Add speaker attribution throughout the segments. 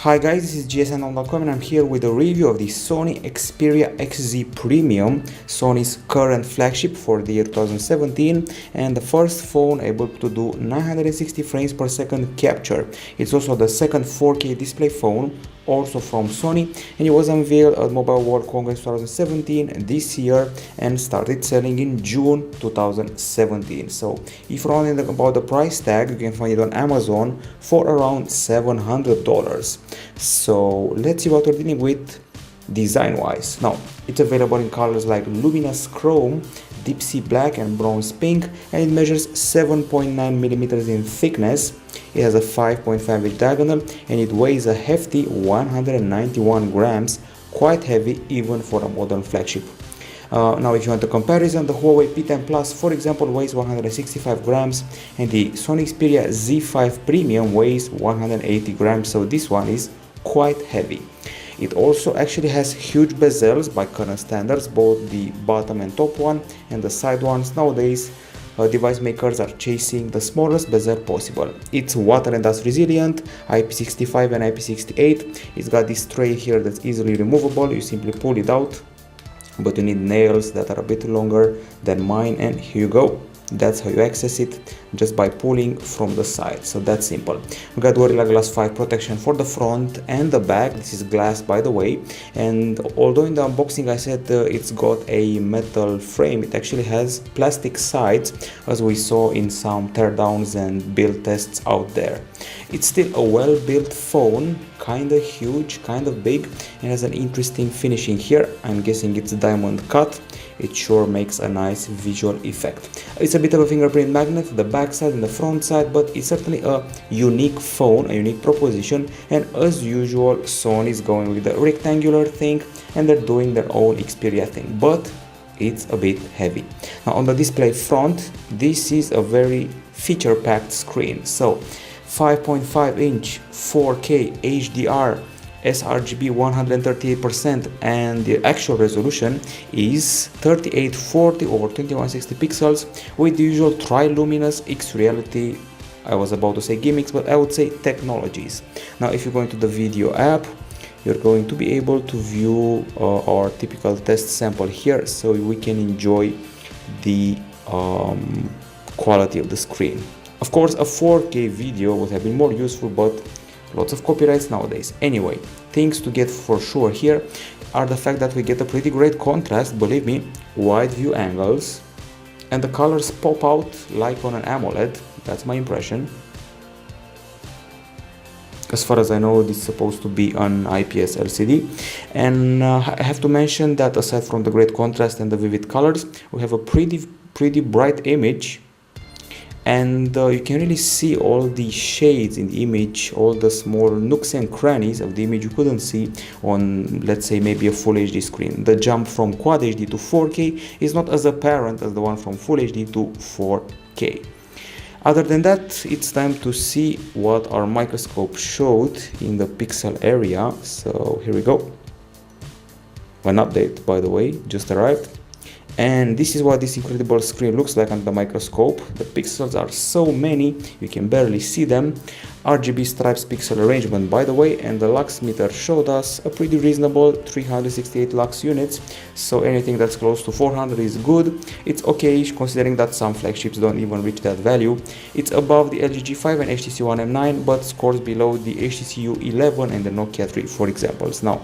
Speaker 1: Hi guys, this is gsn.com and I'm here with a review of the Sony Xperia XZ Premium, Sony's current flagship for the year 2017 and the first phone able to do 960 frames per second capture. It's also the second 4K display phone, also from Sony, and it was unveiled at Mobile World Congress 2017 this year and started selling in June 2017. So if you're wondering about the price tag, you can find it on Amazon for around $700. So let's see what we're dealing with design wise. Now it's available in colors like luminous chrome, deep sea black and bronze pink, and it measures 7.9 millimeters in thickness. It has a 5.5 inch diagonal and it weighs a hefty 191 grams, quite heavy even for a modern flagship. Now if you want a comparison, the Huawei P10 Plus for example weighs 165 grams and the Sony Xperia Z5 Premium weighs 180 grams, so this one is quite heavy. It also actually has huge bezels by current standards, both the bottom and top one and the side ones. Nowadays device makers are chasing the smallest bezel possible. It's water and dust resilient, IP65 and IP68. It's got this tray here that's easily removable. You simply pull it out, but you need nails that are a bit longer than mine, and here you go. That's how you access it, just by pulling from the side. So that's simple. We got Gorilla Glass 5 protection for the front and the back. This is glass, by the way, and although in the unboxing I said it's got a metal frame, it actually has plastic sides, as we saw in some teardowns and build tests out there. It's still a well-built phone, kinda huge, kind of big, and has an interesting finishing here. I'm guessing it's diamond cut. It sure makes a nice visual effect. It's a bit of a fingerprint magnet, the back side and the front side, but it's certainly a unique phone, a unique proposition, and as usual Sony is going with the rectangular thing and they're doing their own Xperia thing, but it's a bit heavy. Now on the display front, this is a very feature-packed screen. So 5.5 inch 4K HDR sRGB 138%, and the actual resolution is 3840 over 2160 pixels with the usual tri-luminous X-Reality, I was about to say gimmicks, but I would say technologies. Now if you go into the video app, you're going to be able to view our typical test sample here, so we can enjoy the quality of the screen. Of course a 4K video would have been more useful, but lots of copyrights nowadays. Anyway, things to get for sure here are the fact that we get a pretty great contrast, believe me, wide view angles, and the colors pop out like on an AMOLED. That's my impression. As far as I know, this is supposed to be an IPS LCD, and I have to mention that aside from the great contrast and the vivid colors, we have a pretty bright image. And you can really see all the shades in the image, all the small nooks and crannies of the image you couldn't see on, let's say, maybe a Full HD screen. The jump from Quad HD to 4K is not as apparent as the one from Full HD to 4K. Other than that, it's time to see what our microscope showed in the pixel area. So here we go. An update, by the way, just arrived. And this is what this incredible screen looks like under the microscope. The pixels are so many, you can barely see them. RGB stripes pixel arrangement, by the way, and the lux meter showed us a pretty reasonable 368 lux units, so anything that's close to 400 is good. It's okay considering that some flagships don't even reach that value. It's above the LG G5 and HTC One M9, but scores below the HTC U11 and the Nokia 3, for examples. Now,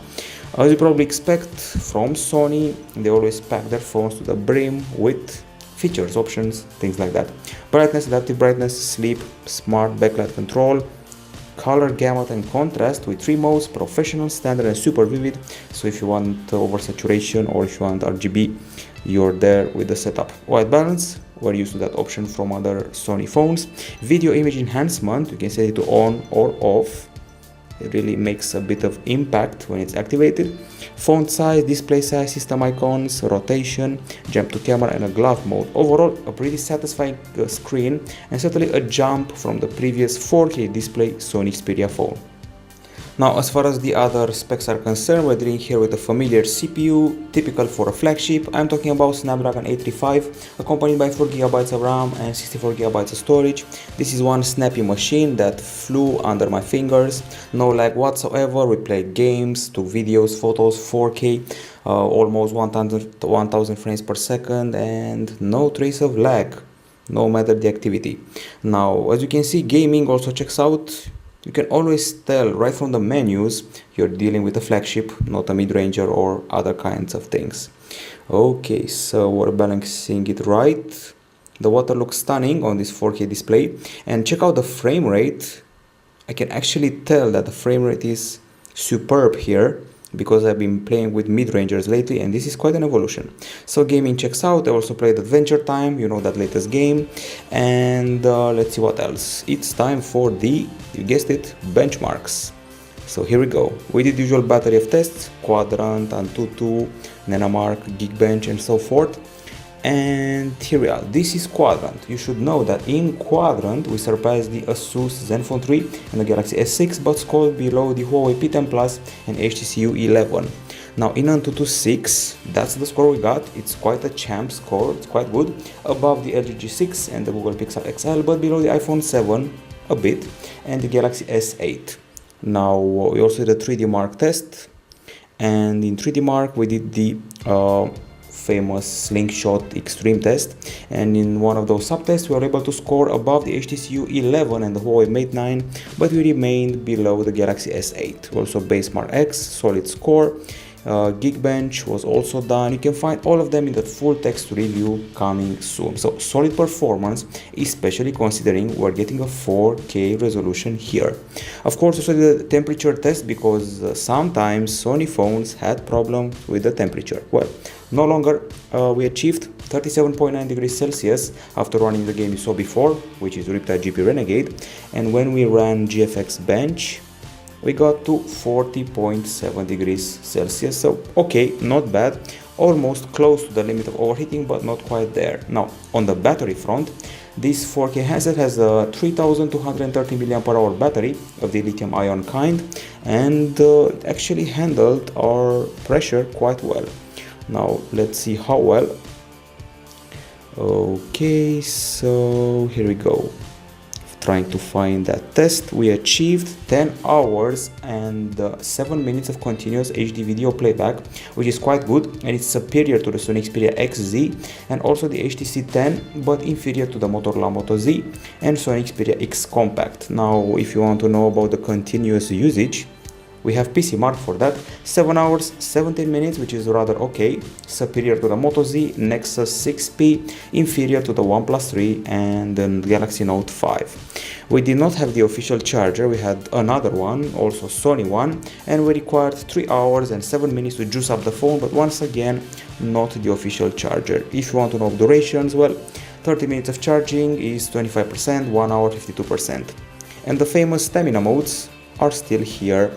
Speaker 1: as you probably expect from Sony, they always pack their phones to the brim with features, options, things like that. Brightness, adaptive brightness, sleep, smart backlight control, color gamut and contrast with 3 modes: professional, standard and super vivid. So if you want oversaturation or if you want RGB, you're there with the setup. White balance, we're used to that option from other Sony phones. Video image enhancement, you can set it to on or off. It really makes a bit of impact when it's activated. Font size, display size, system icons, rotation, jump to camera and a glove mode. Overall, a pretty satisfying screen and certainly a jump from the previous 4K display Sony Xperia phone. Now, as far as the other specs are concerned, we're dealing here with a familiar CPU, typical for a flagship. I'm talking about Snapdragon 835, accompanied by 4GB of RAM and 64GB of storage. This is one snappy machine that flew under my fingers, no lag whatsoever. We played games, took videos, photos, 4K, almost 1000 frames per second, and no trace of lag, no matter the activity. Now, as you can see, gaming also checks out. You can always tell right from the menus you're dealing with a flagship, not a mid-ranger or other kinds of things. Okay, so we're balancing it right. The water looks stunning on this 4K display, and check out the frame rate. I can actually tell that the frame rate is superb here, because I've been playing with mid-rangers lately, and this is quite an evolution. So gaming checks out. I also played Adventure Time, you know, that latest game. And let's see what else. It's time for the, you guessed it, benchmarks. So here we go. We did the usual battery of tests, Quadrant, Antutu, Nanomark, Geekbench, and so forth. And here we are. This is Quadrant. You should know that in Quadrant we surpassed the Asus Zenfone 3 and the Galaxy S6, but scored below the Huawei P10 Plus and HTC U11. Now in Antutu 6, that's the score we got. It's quite a champ score, it's quite good, above the LG G6 and the Google Pixel XL, but below the iPhone 7 a bit and the Galaxy S8. Now we also did a 3D Mark test, and in 3D Mark we did the famous slingshot extreme test, and in one of those subtests we were able to score above the HTC U11 and the Huawei Mate 9, but we remained below the Galaxy S8. Also Benchmark X, solid score. Geekbench was also done. You can find all of them in the full text review coming soon. So solid performance, especially considering we're getting a 4K resolution here. Of course, also the temperature test, because sometimes Sony phones had problems with the temperature. Well, no longer. We achieved 37.9 degrees Celsius after running the game you saw before, which is Riptide GP Renegade, and when we ran GFX Bench we got to 40.7 degrees Celsius. So okay, not bad, almost close to the limit of overheating, but not quite there. Now on the battery front, this 4K handset has a 3230 mAh battery of the lithium ion kind, and actually handled our pressure quite well. Now let's see how well. Okay, so here we go. Trying to find that test. We achieved 10 hours and 7 minutes of continuous HD video playback, which is quite good, and it's superior to the Sony Xperia XZ and also the HTC 10, but inferior to the Motorola Moto Z and Sony Xperia X Compact. Now if you want to know about the continuous usage, we have PC Mark for that. 7 hours 17 minutes, which is rather okay, superior to the Moto Z, Nexus 6P, inferior to the OnePlus 3 and the Galaxy Note 5. We did not have the official charger. We had another one, also Sony one, and we required 3 hours and 7 minutes to juice up the phone, but once again not the official charger. If you want to know durations, well, 30 minutes of charging is 25%, 1 hour 52%, and the famous stamina modes are still here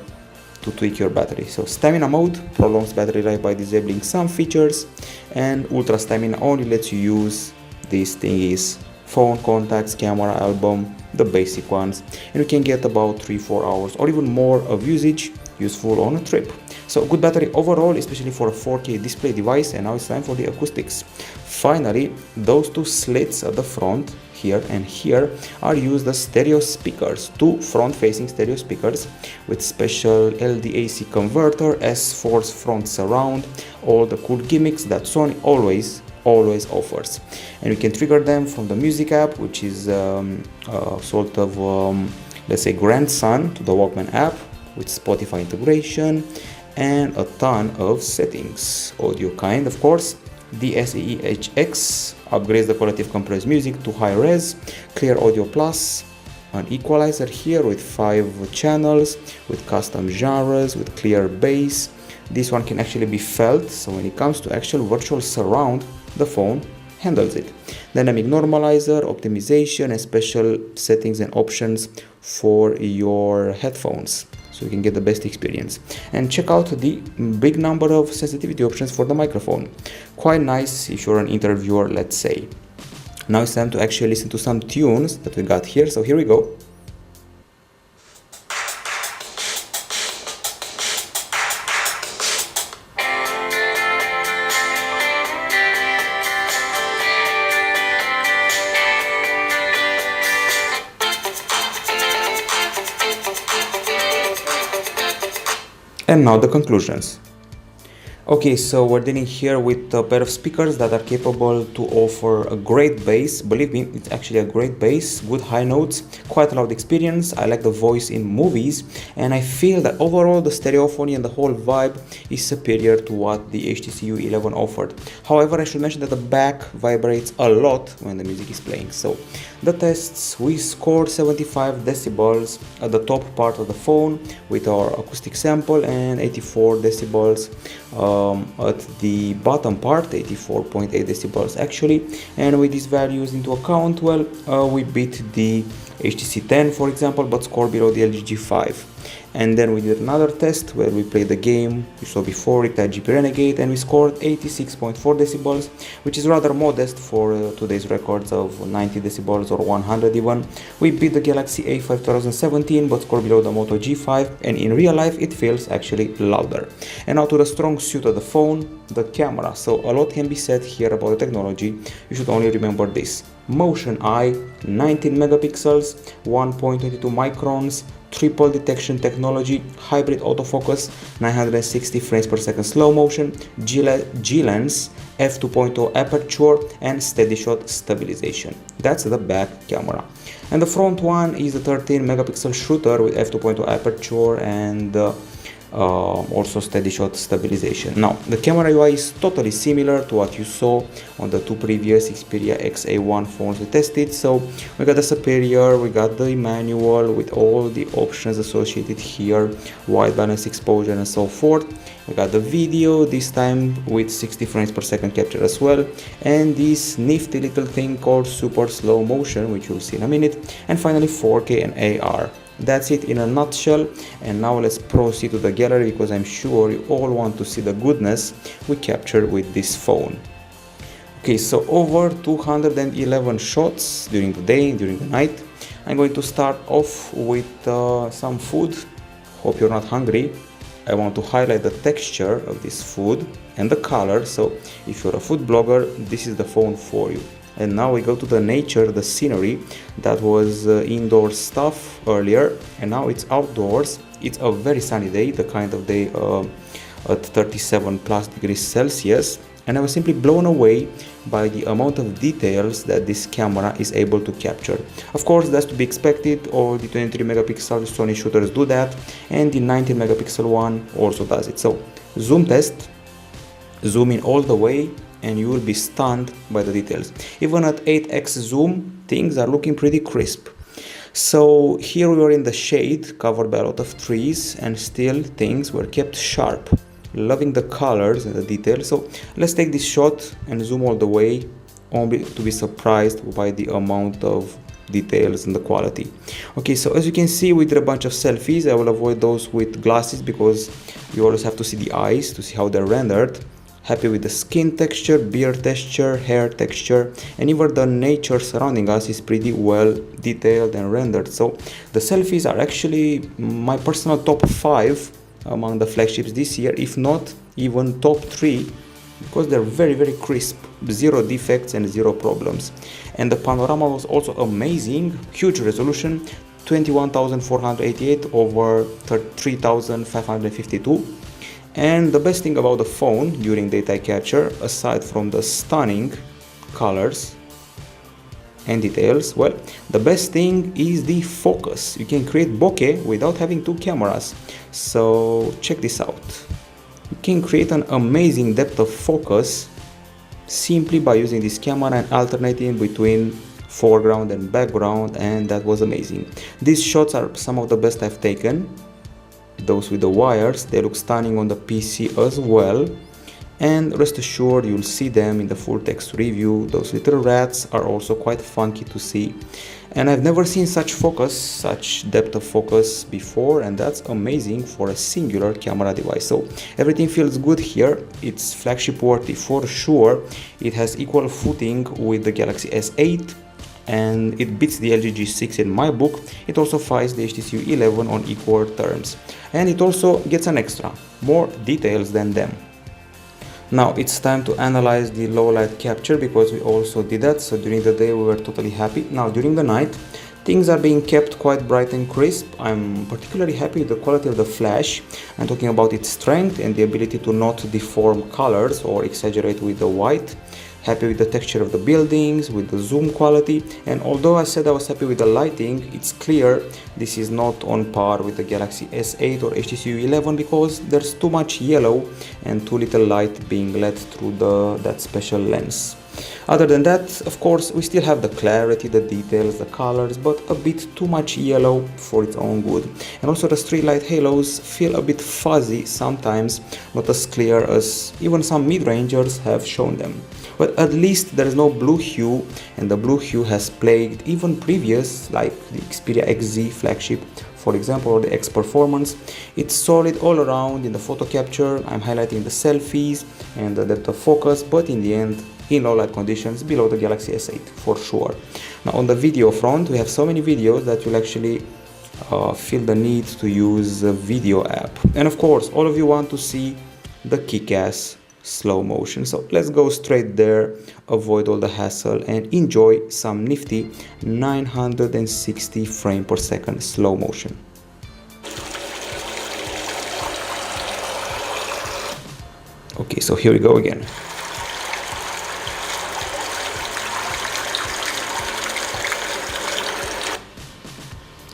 Speaker 1: to tweak your battery. So stamina mode prolongs battery life by disabling some features, and ultra stamina only lets you use these thingies: phone, contacts, camera, album, the basic ones, and you can get about 3-4 hours or even more of usage, useful on a trip. So good battery overall, especially for a 4K display device. And now it's time for the acoustics. Finally, those two slits at the front, here and here, are used as stereo speakers, two front-facing stereo speakers with special LDAC converter, S-Force front surround, all the cool gimmicks that Sony always offers. And you can trigger them from the music app, which is sort of let's say grandson to the Walkman app, with Spotify integration and a ton of settings. Audio kind, of course. The SEEHX upgrades the quality of compressed music to high res. Clear Audio Plus, an equalizer here with 5 channels, with custom genres, with clear bass. This one can actually be felt, so when it comes to actual virtual surround, the phone handles it. Dynamic normalizer, optimization, and special settings and options for your headphones, so you can get the best experience. And check out the big number of sensitivity options for the microphone. Quite nice if you're an interviewer, let's say. Now it's time to actually listen to some tunes that we got here, so here we go. And now the conclusions. Okay, so we're dealing here with a pair of speakers that are capable to offer a great bass. Believe me, it's actually a great bass, good high notes, quite a loud experience. I like the voice in movies, and I feel that overall the stereophony and the whole vibe is superior to what the HTC U11 offered. However, I should mention that the back vibrates a lot when the music is playing. So the tests, we scored 75 decibels at the top part of the phone with our acoustic sample and 84 decibels at the bottom part, 84.8 decibels actually. And with these values into account, well, we beat the HTC 10 for example, but scored below the LG G5. And then we did another test where we played the game you saw before, Untitled Chapter, and we scored 86.4 decibels, which is rather modest for today's records of 90 decibels or 100 even. We beat the Galaxy A5 2017 but scored below the Moto G5, and in real life it feels actually louder. And now to the strong suit of the phone, the camera. So a lot can be said here about the technology. You should only remember this: Motion Eye, 19 megapixels, 1.22 microns, triple detection technology, hybrid autofocus, 960 frames per second slow motion, G-lens, f2.0 aperture, and steady shot stabilization. That's the back camera. And the front one is a 13 megapixel shooter with f2.0 aperture and also steady shot stabilization. Now the camera UI is totally similar to what you saw on the two previous Xperia XA1 phones we tested. So we got the superior, we got the manual with all the options associated here, wide balance exposure and so forth. We got the video, this time with 60 frames per second capture as well, and this nifty little thing called super slow motion, which you'll see in a minute, and finally 4K and AR. That's it in a nutshell. And now let's proceed to the gallery, because I'm sure you all want to see the goodness we captured with this phone. Okay, so over 211 shots during the day, during the night. I'm going to start off with some food. Hope you're not hungry. I want to highlight the texture of this food and the color. So if you're a food blogger, this is the phone for you. And now we go to the nature, the scenery. That was indoor stuff earlier, and now it's outdoors. It's a very sunny day, the kind of day at 37 plus degrees Celsius, and I was simply blown away by the amount of details that this camera is able to capture. Of course, that's to be expected. All the 23 megapixel Sony shooters do that, and the 19 megapixel one also does it. So zoom test, zoom in all the way, and you will be stunned by the details. Even at 8x zoom, things are looking pretty crisp. So here we were in the shade, covered by a lot of trees, and still things were kept sharp. Loving the colors and the details. So let's take this shot and zoom all the way, only to be surprised by the amount of details and the quality. Okay, so as you can see, we did a bunch of selfies. I will avoid those with glasses because you always have to see the eyes to see how they're rendered. Happy with the skin texture, beard texture, hair texture, and even the nature surrounding us is pretty well detailed and rendered. So the selfies are actually my personal top 5 among the flagships this year, if not even top 3, because they're very crisp, zero defects and zero problems. And the panorama was also amazing, huge resolution, 21,488 over 3,552. And the best thing about the phone during daytime capture, aside from the stunning colors and details, well, the best thing is the focus. You can create bokeh without having two cameras. So check this out. You can create an amazing depth of focus simply by using this camera and alternating between foreground and background, and that was amazing. These shots are some of the best I've taken. Those with the wires, they look stunning on the PC as well, and rest assured you'll see them in the full text review. Those little rats are also quite funky to see, and I've never seen such focus, such depth of focus before, and that's amazing for a singular camera device. So everything feels good here. It's flagship worthy for sure. It has equal footing with the Galaxy S8, and it beats the LG G6 in my book. It also fights the HTC U11 on equal terms, and it also gets an extra, more details than them. Now it's time to analyze the low light capture, because we also did that. So during the day we were totally happy. Now during the night, Things are being kept quite bright and crisp. I'm particularly happy with the quality of the flash. I'm talking about its strength and the ability to not deform colors or exaggerate with the white. Happy with the texture of the buildings, with the zoom quality, and although I said I was happy with the lighting, it's clear this is not on par with the Galaxy S8 or HTC U11 because there's too much yellow and too little light being let through that special lens. Other than that, of course, we still have the clarity, the details, the colors, but a bit too much yellow for its own good. And also the street light halos feel a bit fuzzy sometimes, not as clear as even some mid-rangers have shown them. But at least there is no blue hue, and the blue hue has plagued even previous, like the Xperia XZ flagship, for example, or the X Performance. It's solid all around in the photo capture. I'm highlighting the selfies and the depth of focus, but in the end, in low light conditions, below the Galaxy S8 for sure. Now on the video front, we have so many videos that you'll actually feel the need to use a video app. And of course, all of you want to see the kick-ass slow motion, so let's go straight there, avoid all the hassle and enjoy some nifty 960 frames per second slow motion. Okay, so here we go again.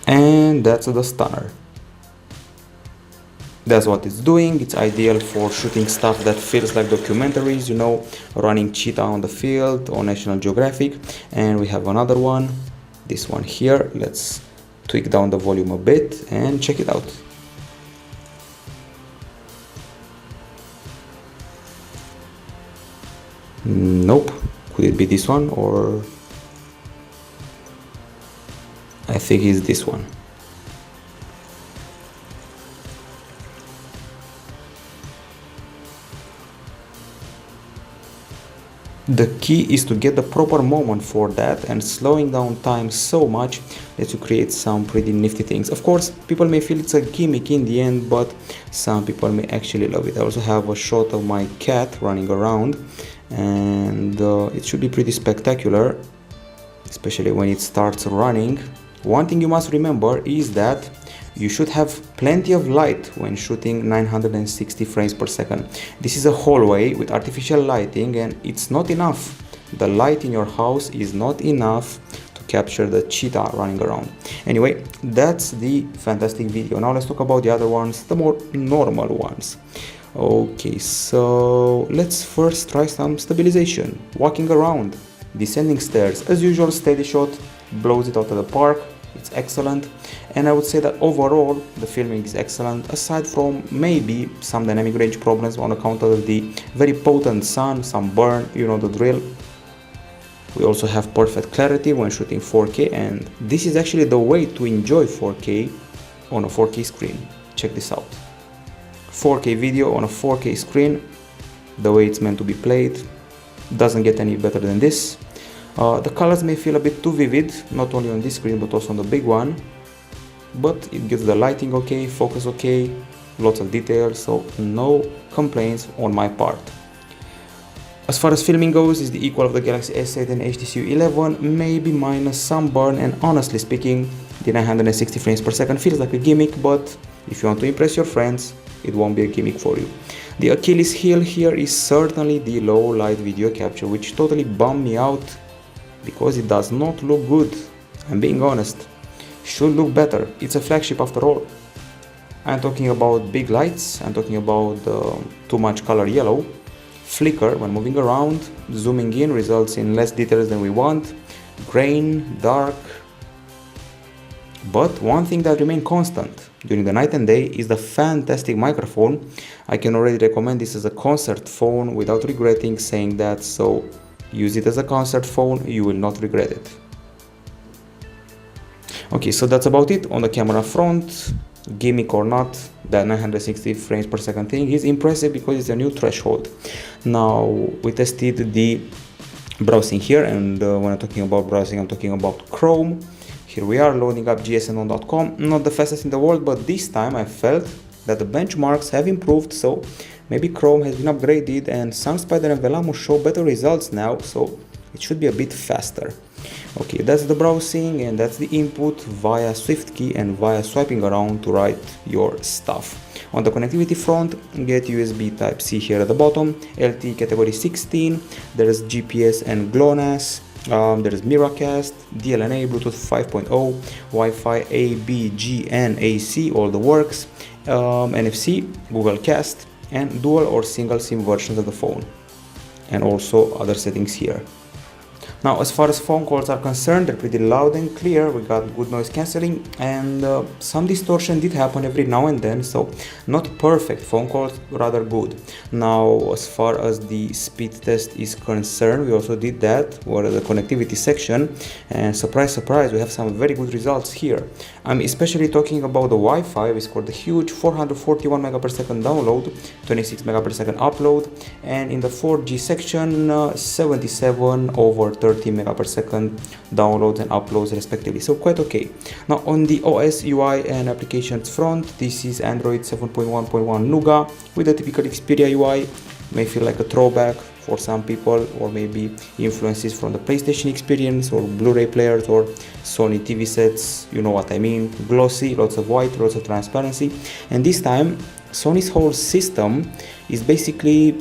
Speaker 1: And that's the stunner. That's what it's doing. It's ideal for shooting stuff that feels like documentaries, you know, running cheetah on the field or National Geographic. And we have another one, this one here. Let's tweak down the volume a bit and check it out. Nope. Could it be this one, or I think it's this one. The key is to get the proper moment for that, and slowing down time so much that you create some pretty nifty things. Of course, people may feel it's a gimmick in the end, but some people may actually love it. I also have a shot of my cat running around, and it should be pretty spectacular, especially when it starts running. One thing you must remember is that you should have plenty of light when shooting 960 frames per second. This is a hallway with artificial lighting, and it's not enough. The light in your house is not enough to capture the cheetah running around. Anyway, that's the fantastic video. Now let's talk about the other ones, the more normal ones. Okay, so let's first try some stabilization. Walking around, descending stairs, as usual, steady shot, blows it out of the park. It's excellent, and I would say that overall the filming is excellent, aside from maybe some dynamic range problems on account of the very potent sun, some burn, you know the drill. We also have perfect clarity when shooting 4K, and this is actually the way to enjoy 4K on a 4K screen. Check this out. 4K video on a 4K screen, the way it's meant to be played. Doesn't get any better than this. The colors may feel a bit too vivid, not only on this screen but also on the big one, but it gets the lighting okay, focus okay, lots of details, so no complaints on my part. As far as filming goes, it's the equal of the Galaxy S8 and HTC U11, maybe minus some burn, and honestly speaking, the 960 frames per second feels like a gimmick, but if you want to impress your friends, it won't be a gimmick for you. The Achilles heel here is certainly the low light video capture, which totally bummed me out because it does not look good. I'm being honest. Should look better. It's a flagship after all. I'm talking about big lights, I'm talking about too much color yellow, flicker when moving around, zooming in results in less details than we want, grain, dark. But one thing that remains constant during the night and day is the fantastic microphone. I can already recommend this as a concert phone without regretting saying that, so use it as a concert phone, you will not regret it. Okay, so that's about it on the camera front. Gimmick or not, that 960 frames per second thing is impressive because it's a new threshold. Now, we tested the browsing here, and when I'm talking about browsing, I'm talking about Chrome. Here we are loading up gsn.com, not the fastest in the world, but this time I felt that the benchmarks have improved, so maybe Chrome has been upgraded and SunSpider and Velamu show better results now, so it should be a bit faster. Okay, that's the browsing, and that's the input via Swift key and via swiping around to write your stuff. On the connectivity front, get USB Type-C here at the bottom, LTE category 16, there's GPS and GLONASS, there's Miracast, DLNA, Bluetooth 5.0, Wi-Fi A, B, G, and AC, all the works, NFC, Google Cast, and dual or single SIM versions of the phone, and also other settings here. Now, as far as phone calls are concerned, they're pretty loud and clear. We got good noise cancelling, and some distortion did happen every now and then, so not perfect phone calls, rather good. Now, as far as the speed test is concerned, we also did that for the connectivity section, and surprise, surprise, we have some very good results here. I'm especially talking about the Wi-Fi. We scored a huge 441 megapers download, 26 megapers upload, and in the 4G section, 77 over 30 megapers downloads and uploads respectively, so quite okay. Now, on the OS, UI, and applications front, this is Android 7.1.1 Nougat with a typical Xperia UI. May feel like a throwback for some people, or maybe influences from the PlayStation experience, or Blu-ray players, or Sony TV sets, you know what I mean. Glossy, lots of white, lots of transparency, and this time Sony's whole system is basically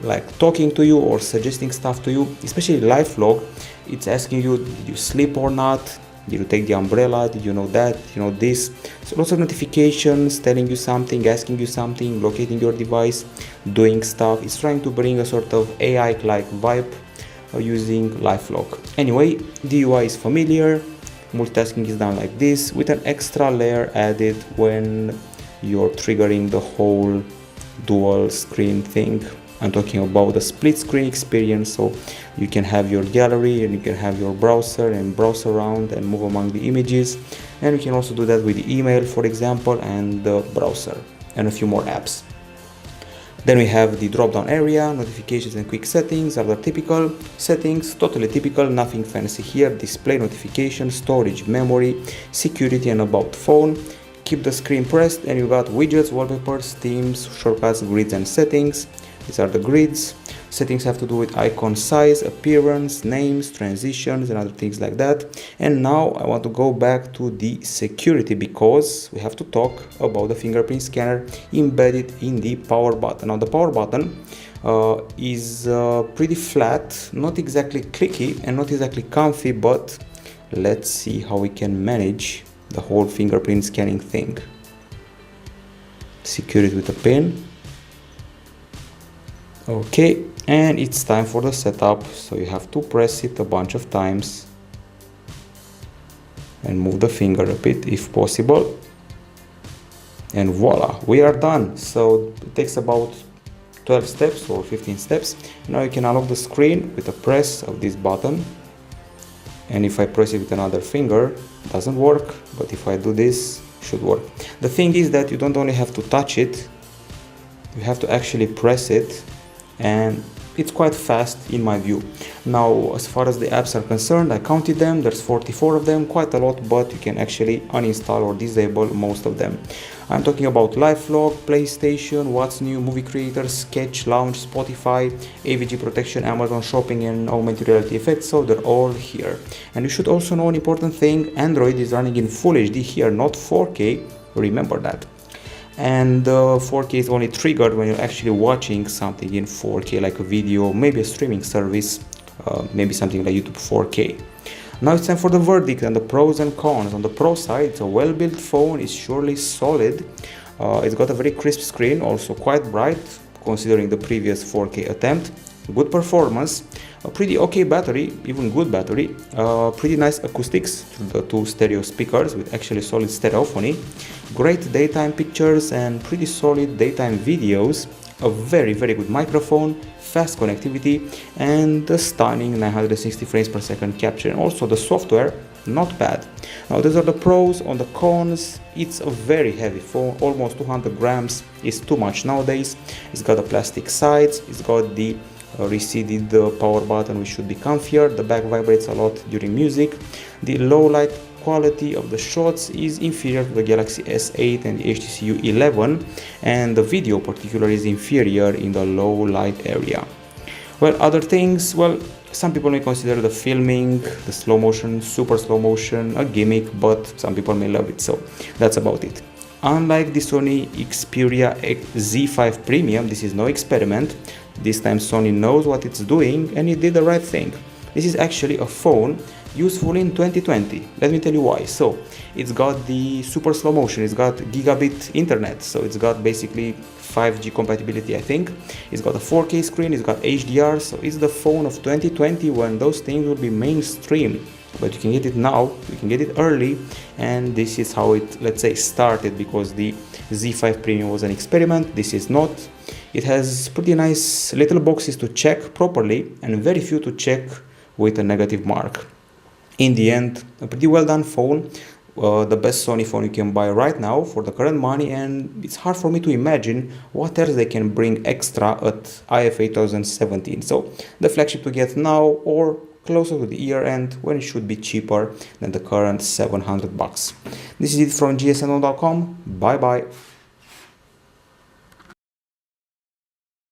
Speaker 1: like talking to you or suggesting stuff to you, especially live log. It's asking you, did you sleep or not? Did you take the umbrella? Did you know that? You know this? So lots of notifications telling you something, asking you something, locating your device, doing stuff. It's trying to bring a sort of AI-like vibe using LifeLock. Anyway, the UI is familiar. Multitasking is done like this, with an extra layer added when you're triggering the whole dual screen thing. I'm talking about the split screen experience, so you can have your gallery and you can have your browser and browse around and move among the images, and you can also do that with the email, for example, and the browser and a few more apps. Then we have the drop down area, notifications and quick settings are the typical settings, totally typical, nothing fancy here. Display, notifications, storage, memory, security, and about phone. Keep the screen pressed and you got widgets, wallpapers, themes, shortcuts, grids, and settings. These are the grids. Settings have to do with icon size, appearance, names, transitions, and other things like that. And now I want to go back to the security, because we have to talk about the fingerprint scanner embedded in the power button. Now, the power button is pretty flat, not exactly clicky and not exactly comfy, but let's see how we can manage the whole fingerprint scanning thing. Secure it with a pin. Okay, and it's time for the setup, so you have to press it a bunch of times and move the finger a bit if possible, and voila, we are done. So it takes about 12 steps or 15 steps. Now you can unlock the screen with a press of this button, and if I press it with another finger, it doesn't work, but if I do this, it should work. The thing is that you don't only have to touch it, you have to actually press it, and it's quite fast in my view. Now, as far as the apps are concerned, I counted them, there's 44 of them, quite a lot, but you can actually uninstall or disable most of them. I'm talking about LifeLog, PlayStation, What's New, Movie Creator, Sketch, Launch, Spotify, AVG Protection, Amazon Shopping, and Augmented Reality Effects, so they're all here. And you should also know an important thing: Android is running in Full HD here, not 4K, remember that. And 4K is only triggered when you're actually watching something in 4K, like a video, maybe a streaming service, maybe something like YouTube 4K. Now it's time for the verdict and the pros and cons. On the pro side, it's a well-built phone, it's surely solid. It's got a very crisp screen, also quite bright considering the previous 4K attempt. Good performance, a pretty okay battery, even good battery, pretty nice acoustics through the two stereo speakers with actually solid stereophony, great daytime pictures and pretty solid daytime videos, a very good microphone, fast connectivity, and a stunning 960 frames per second capture, and also the software, not bad. Now those are the pros. On the cons, it's a very heavy phone, almost 200 grams is too much nowadays. It's got the plastic sides, it's got the receded power button, which should be comfier. The back vibrates a lot during music. The low light quality of the shots is inferior to the Galaxy S8 and the HTC U11, and the video particularly is inferior in the low light area. Well, other things, well, Some people may consider the filming, the slow motion, super slow motion a gimmick, but some people may love it, so that's about it. Unlike the Sony Xperia Z5 Premium, this is no experiment. This time Sony knows what it's doing and it did the right thing. This is actually a phone useful in 2020. Let me tell you why. So it's got the super slow motion, it's got gigabit internet, so it's got basically 5G compatibility, I think. It's got a 4K screen, it's got HDR, so it's the phone of 2020 when those things will be mainstream. But you can get it now, you can get it early, and this is how it, let's say, started, because the Z5 Premium was an experiment. This is not. It has pretty nice little boxes to check properly and very few to check with a negative mark. In the end, a pretty well done phone, the best Sony phone you can buy right now for the current money, and it's hard for me to imagine what else they can bring extra at IFA 2017. So the flagship to get now or closer to the year end when it should be cheaper than the current $700. This is it from gsm.com. Bye bye.